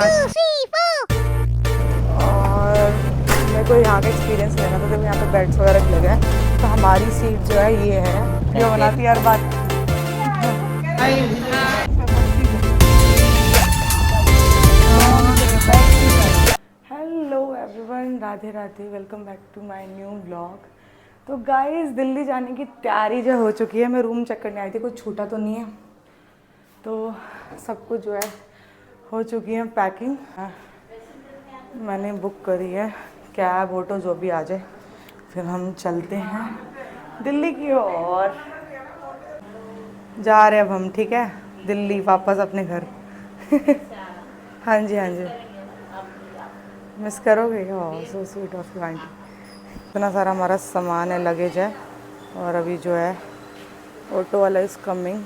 और मेरे को यहाँ का एक्सपीरियंस लेना था, जब यहाँ पे बेड्स वगैरह लगे हैं तो हमारी सीट जो है ये है, जो बनाती है हर बात। Hello everyone, Radhe Radhe, welcome back to my new vlog. तो गाइस, दिल्ली जाने की तैयारी जो हो चुकी है। मैं रूम चेक करने आई थी, कुछ छूटा तो नहीं है, तो सब कुछ जो है हो चुकी है पैकिंग। मैंने बुक करी है कैब, ऑटो, जो भी आ जाए, फिर हम चलते हैं दिल्ली की ओर। जा रहे हैं अब हम, ठीक है, दिल्ली वापस अपने घर। हाँ जी, हाँ जी, मिस करोगे? Oh so sweet of you aunty. इतना सारा हमारा सामान है, लगेज है, और अभी जो है ऑटो वाला इज़ कमिंग।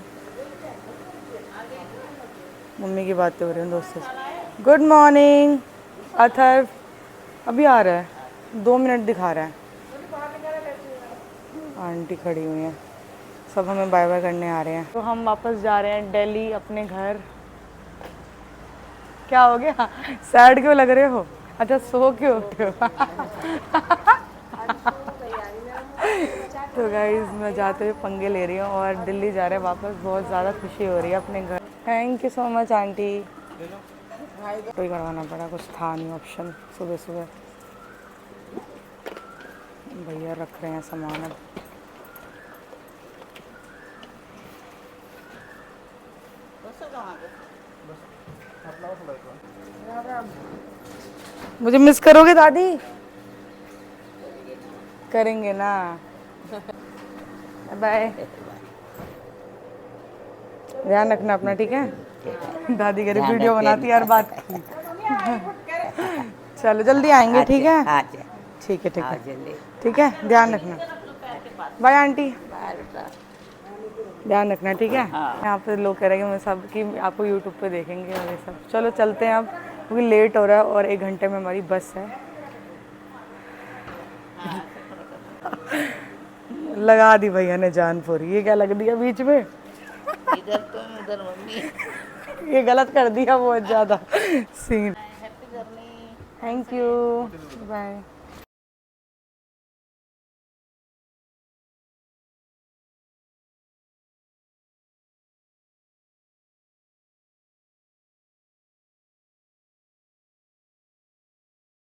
मम्मी की बातें हो रही हैं दोस्तों से। गुड मॉर्निंग अथर्व, अभी आ रहा है, 2 मिनट दिखा रहा है। आंटी खड़ी हुई हैं, सब हमें बाय बाय करने आ रहे हैं। तो हम वापस जा रहे हैं दिल्ली अपने घर। क्या हो गया, सैड क्यों लग रहे हो? अच्छा, सो क्यों उठे हो? तो गाइज, मैं जाते हुए पंगे ले रही हूँ और दिल्ली जा रहे हैं वापस। बहुत ज़्यादा खुशी हो रही है अपने घर। Thank you so much aunty. कोई करवाना पड़ा, कुछ था नहीं ऑप्शन। सुबह सुबह भैया रख रहे हैं सामान। अब मुझे मिस करोगे दादी? करेंगे ना। बाय, ध्यान रखना अपना, ठीक है? दादी कह रही वीडियो बनाती है हर बात की। चलो जल्दी आएंगे, ठीक है? ठीक है, ठीक है, ठीक है, ध्यान रखना। बाय आंटी, ध्यान रखना, ठीक है? यहाँ पे लोग कह रहे हैं कि मैं सब कि आपको यूट्यूब पे देखेंगे और ये सब। चलो चलते हैं अब, क्योंकि लेट हो रहा है और 1 घंटे में हमारी बस है। लगा दी भैया ने जान पूरी। ये क्या लग दिया बीच में? इधर तुम उधर मम्मी। ये गलत कर दिया बहुत ज़्यादा सीन। Thank you, bye.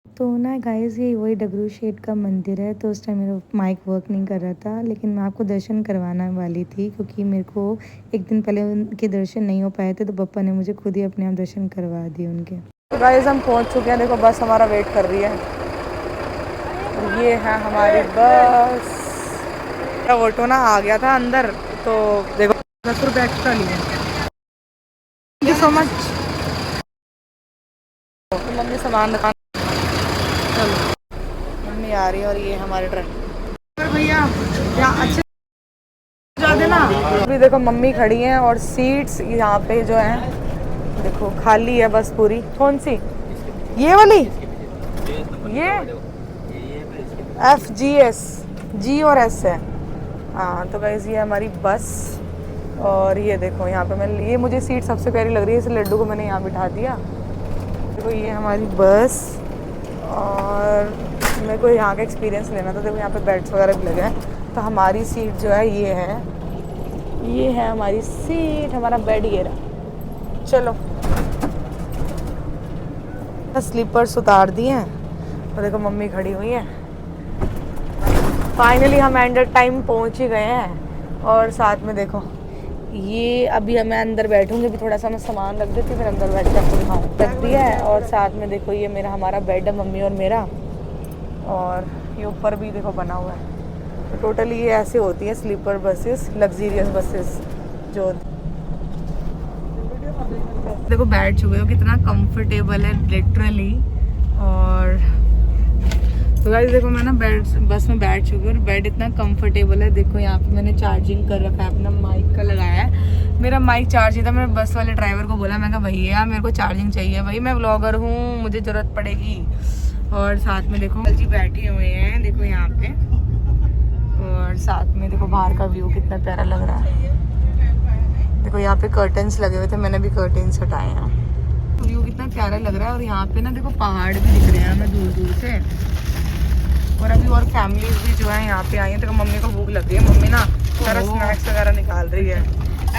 तो ना गाइस, ये वही डगरू शेठ का मंदिर है। तो उस टाइम मेरा माइक वर्क नहीं कर रहा था, लेकिन मैं आपको दर्शन करवाना वाली थी, क्योंकि मेरे को एक दिन पहले उनके दर्शन नहीं हो पाए थे, तो पापा ने मुझे खुद ही अपने आप दर्शन करवा दिए उनके। तो गाइस, हम पहुंच चुके हैं। देखो बस हमारा वेट कर रही है। ये है हमारी बस। ऑटो ना आ गया था अंदर, तो देखो 10 रुपये एक्स्ट्रा लिए। Thank you so much. Mummy सामान दुकान, चलो मम्मी आ रही है और ये हमारे ड्राइवर भैया यहाँ अच्छे जा देना। अभी देखो मम्मी खड़ी हैं और सीट्स यहाँ पे जो हैं देखो खाली है बस पूरी। कौन सी? ये वाली? ये FGS, G और S है। हाँ, तो गाइस ये हमारी बस। और ये देखो यहाँ पे मैं, ये मुझे सीट सबसे प्यारी लग रही है, इस लड्डू को मैंने यहाँ बिठा दिया। देखो ये हमारी बस। और मेरे को यहाँ का एक्सपीरियंस लेना था, देखो यहाँ पे बेड्स वगैरह भी लगे हैं। तो हमारी सीट जो है ये है हमारी सीट, हमारा बेड ये रहा। चलो, स्लीपर्स उतार दिए हैं और देखो मम्मी खड़ी हुई है। फाइनली हम एंड टाइम पहुँच ही गए हैं। और साथ में देखो ये, अभी मैं अंदर बैठूंगी, अभी थोड़ा सा मैं सामान रख देती, फिर अंदर बैठ के आपको दिखाऊँ। रख दिया है। और साथ में देखो ये हमारा बेड है, मम्मी और मेरा। और ये ऊपर भी देखो बना हुआ है। तो टोटली ये ऐसे होती है स्लीपर बसेस, लग्जीरियस बसेस जो। देखो बैठ चुके हो, कितना कंफर्टेबल है लिटरली। और तो गाइस देखो मैं ना बस में बैठ चुकी हूँ और बेड इतना कंफर्टेबल है। देखो यहाँ पे मैंने चार्जिंग कर रखा है, अपना माइक का लगाया है। मेरा माइक चार्ज था, मैंने बस वाले ड्राइवर को बोला, मैं कहा भैया मेरे को चार्जिंग चाहिए, भाई मैं व्लॉगर हूँ, मुझे ज़रूरत पड़ेगी। और साथ में देखो जी बैठे हुए हैं, देखो यहाँ पे। और साथ में देखो बाहर का व्यू कितना प्यारा लग रहा है। देखो यहाँ पे कर्टन्स लगे हुए थे, मैंने भी कर्टन्स हटाए हैं। व्यू कितना प्यारा लग रहा है। और यहाँ पे ना देखो पहाड़ भी दिख रहे हैं हमें दूर दूर से। और अभी और फैमिलीज भी जो है यहाँ पे आई है। देखो मम्मी को भूख लग गई है, मम्मी ना सारा स्नैक्स वगैरह निकाल रही है।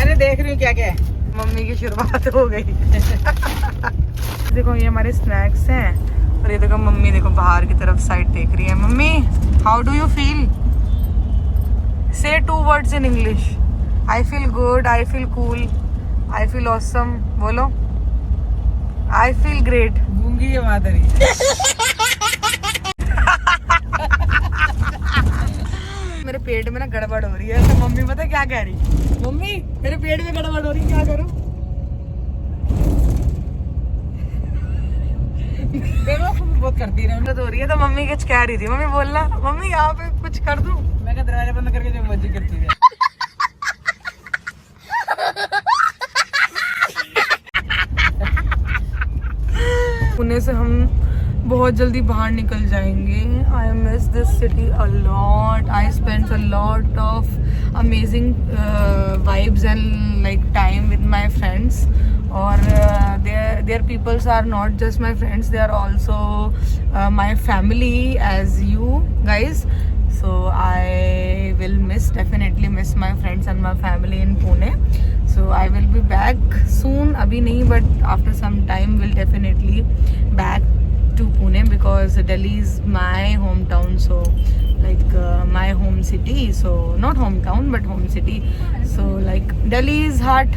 अरे देख रही हूँ क्या क्या है। मम्मी की शुरुआत हो गई। देखो ये हमारे स्नैक्स हैं। और ये देखो मम्मी देखो बाहर की तरफ साइड देख रही है। Mummy how do you feel? से 2 words in English. I feel good, I feel cool, I feel awesome. बोलो। I feel great. गूंगी है माधुरी। मेरे पेट में ना गड़बड़ हो रही है। तो मम्मी पता है क्या कह रही? मम्मी मेरे पेट में गड़बड़ हो रही है, क्या करूं? देखो बहुत करती रहे। हो रही है तो मम्मी कुछ कह रही थी। मम्मी बोलना, मम्मी यहाँ पे कुछ कर दूं? मैं क्या दरवाजा बंद करके जो मर्जी करती है। पुणे से हम बहुत जल्दी बाहर निकल जाएंगे। I miss this city a lot. I spend a lot of amazing vibes and like time with my friends. और there peoples are not just my friends, they are also my family as you guys. So I will definitely miss my friends and my family in Pune. So I will be back soon. अभी नहीं, but after some time will definitely back to Pune because Delhi is my hometown. So like my home city. So not hometown but home city. So like Delhi is heart.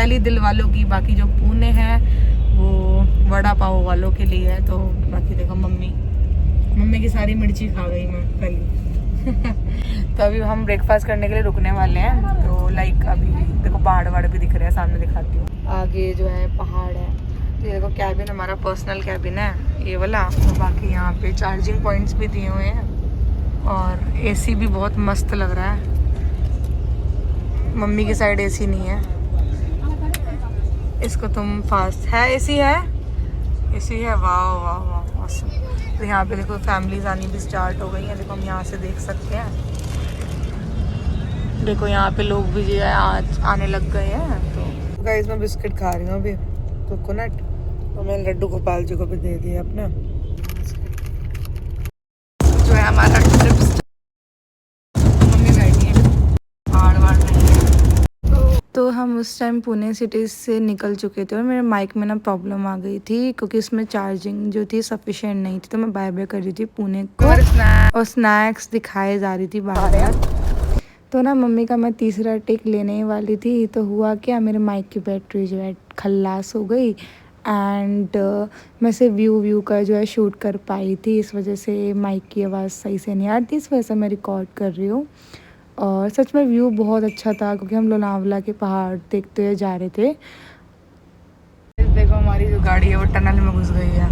Delhi दिल वालों की, बाकी जो पुणे है वो वड़ा पाव वालों के लिए है. तो बाकी देखो मम्मी की सारी मिर्ची खा गई मैं पहले. तो अभी हम ब्रेकफास्ट करने के लिए रुकने वाले हैं. तो लाइक अभी देखो पहाड़ भी दिख रहे हैं, सामने दिखाती हूँ. आगे जो है पहाड़ है. तो ये देखो कैबिन, हमारा पर्सनल कैबिन है ये वाला. तो बाकी यहाँ पे चार्जिंग पॉइंट्स भी दिए हुए हैं और एसी भी बहुत मस्त लग रहा है. मम्मी की साइड एसी नहीं है, इसको तुम फास्ट है. एसी है. वाह वाह वाह awesome. तो यहाँ पे देखो फैमिलीज आनी भी स्टार्ट हो गई हैं. देखो हम यहाँ से देख सकते हैं. देखो यहाँ पे लोग भी जो है आज आने लग गए हैं. तो गाइस मैं बिस्किट खा रही हूँ अभी, कोकोनट. तो मैंने लड्डू गोपाल जी को भी दे दिया अपना. जो है हमारा ट्रिप. मम्मी बैठी है, पहाड़ नहीं है. तो हम उस टाइम पुणे सिटी से निकल चुके थे और मेरे माइक में ना प्रॉब्लम आ गई थी क्योंकि उसमें चार्जिंग जो थी सफिशिएंट नहीं थी. तो मैं बाय कर रही थी पुणे को और स्नैक्स दिखाए जा रही थी बार. तो ना मम्मी का मैं तीसरा टेक लेने वाली थी. तो हुआ क्या, मेरे माइक की बैटरी जो है खल्लास हो गई एंड मैं से व्यू का जो है शूट कर पाई थी. इस वजह से माइक की आवाज़ सही से नहीं आ रही थी. इस वजह से मैं रिकॉर्ड कर रही हूँ. और सच में व्यू बहुत अच्छा था क्योंकि हम लोनावला के पहाड़ देखते हुए जा रहे थे. देखो हमारी जो गाड़ी है वो टनल में घुस गई है.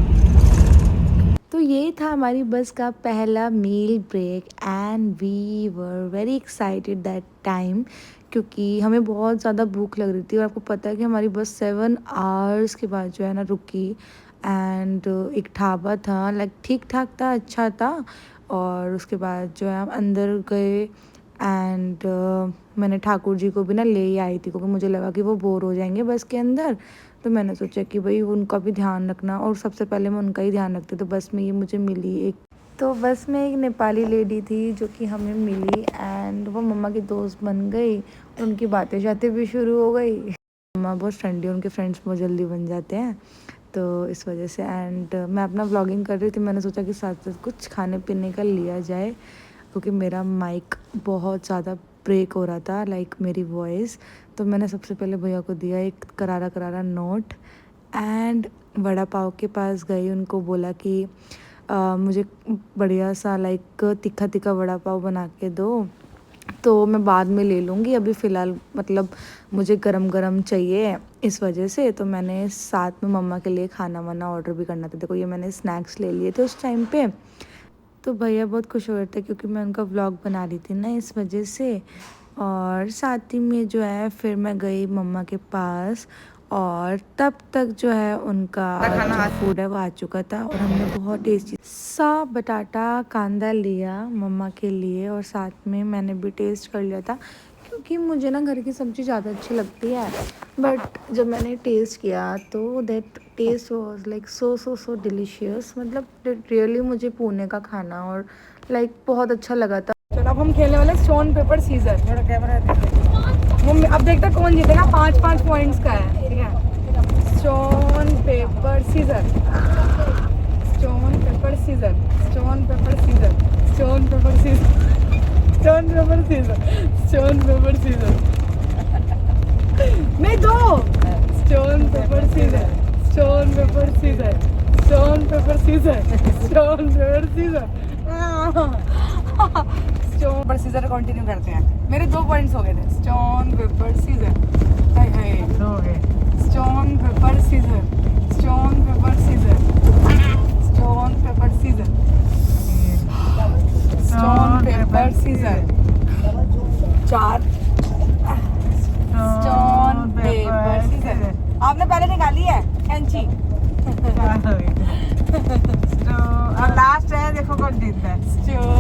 तो ये था हमारी बस का पहला meal break and we were very excited that time क्योंकि हमें बहुत ज़्यादा भूख लग रही थी. और आपको पता है कि हमारी बस 7 आवर्स के बाद जो है ना रुकी. एंड एक ढाबा था, लाइक ठीक ठाक था, अच्छा था. और उसके बाद जो है हम अंदर गए एंड मैंने ठाकुर जी को भी ना ले ही आई थी क्योंकि मुझे लगा कि वो बोर हो जाएंगे बस के अंदर. तो मैंने सोचा कि भाई उनका भी ध्यान रखना और सबसे पहले मैं उनका ही ध्यान रखती. तो बस में ये मुझे मिली एक. तो बस में एक नेपाली लेडी थी जो कि हमें मिली एंड वो मम्मा की दोस्त बन गई और उनकी बातें शातें भी शुरू हो गई. मम्मा बहुत फ्रेंडली, उनके फ्रेंड्स बहुत जल्दी बन जाते हैं. तो इस वजह से एंड मैं अपना व्लॉगिंग कर रही थी. मैंने सोचा कि साथ साथ कुछ खाने पीने का लिया जाए क्योंकि मेरा माइक बहुत ज़्यादा ब्रेक हो रहा था, लाइक मेरी वॉइस. तो मैंने सबसे पहले भैया को दिया एक करारा नोट एंड वड़ा पाव के पास गई. उनको बोला कि मुझे बढ़िया सा लाइक तीखा वड़ा पाव बना के दो. तो मैं बाद में ले लूँगी, अभी फ़िलहाल मतलब मुझे गरम चाहिए इस वजह से. तो मैंने साथ में मम्मा के लिए खाना वाना ऑर्डर भी करना था. देखो ये मैंने स्नैक्स ले लिए थे उस टाइम पे. तो भैया बहुत खुश हो रहे थे क्योंकि मैं उनका व्लॉग बना रही थी ना, इस वजह से. और साथ ही में जो है फिर मैं गई मम्मा के पास और तब तक जो है उनका जो फूड है वो आ चुका था और हमने बहुत टेस्टी सा बटाटा कांदा लिया मम्मा के लिए. और साथ में मैंने भी टेस्ट कर लिया था क्योंकि मुझे ना घर की सब्ज़ी ज़्यादा अच्छी लगती है. बट जब मैंने टेस्ट किया तो that taste was like so delicious. मतलब रियली मुझे पुणे का खाना और लाइक बहुत अच्छा लगा था। चलो अब हम खेलने वाले स्टोन पेपर सीजर। थोड़ा कैमरा अब देखते हैं कौन जीतेगा। 5-5 पॉइंट्स का है, ठीक है। Stone paper scissor, stone paper scissor, stone paper scissor, stone paper scissor, stone paper scissor, stone paper scissor. नहीं दो। Stone paper scissor, stone paper scissor, stone paper scissor, stone paper scissor, stone paper scissor. Continue करते हैं। मेरे 2 points हो गए थे। Stone paper scissor, हाय हाय, 2 हो गए। Stone paper scissor, stone paper scissor, stone paper scissor, stone paper scissor. 4 stone paper scissor. आपने पहले निकाली है कैंची। और लास्ट है, देखो कौन जीतता है। स्टोन